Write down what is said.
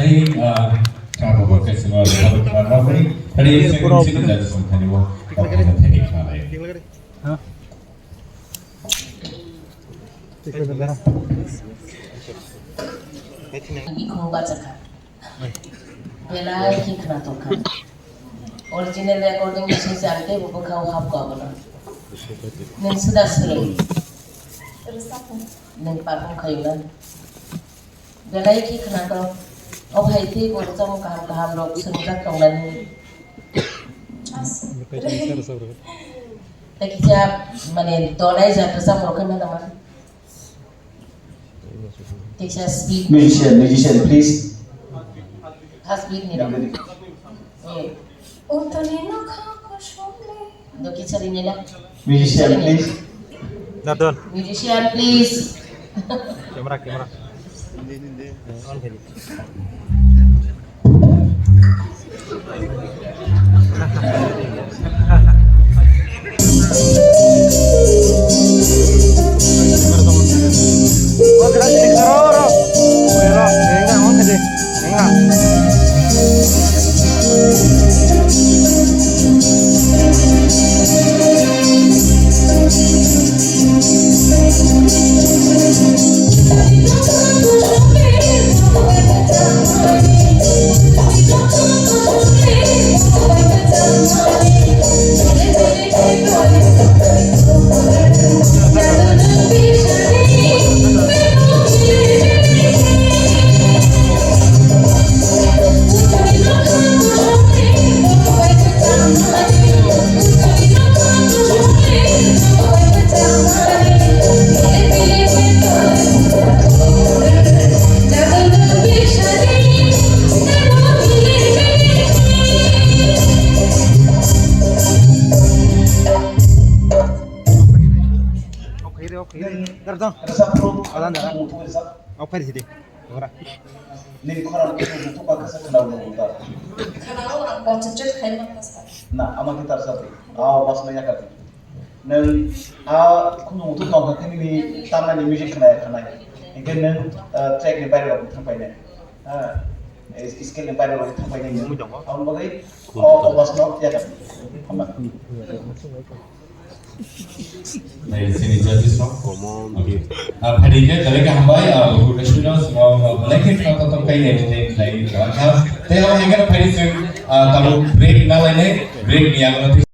Tadi kalau ke semua orang ini tadi saya sini jadi semua ni wo tadi kalau ya. Ikung baca kan, belai kikna tu kan. Original recording machine se ante buku kau hap kau bana. Nen sudah sering. Nen parang kailan. Belai kikna tu. Oh hai ti boleh kamu kaham rok sunjat tonglan ni. Tapi jap mana donai jap bersama rokan mana mana. Teacher speak. Musician, please. Has speak ni dah. Do kita ini lah. Musician, please. Musician, please. Kamera. On kali. Oh, gerak sini, ro. Enggak, on kali. Enggak. Okay. Dardo. Adan dah. Apa di sini? Ora. Ni koran itu pakai sekenal mutar. Kenapa orang baca jet khaymat pasal? Nah, amat kita sahaja. Pas banyak kali. Neng, kuno itu kau kan ini taman ini musik kena. Ingin neng track ni bayar orang sampai ni. Skill ni bayar orang sampai ni. Awak bagai, pas nak ya kan. Amat. Dari sini jadi sok. Oke. Hari ini kalau kita hambai, buku student semua lagi kita tetap kaya ni lagi. Kalau kita hingga hari ini kalau break na lene break ni yang nanti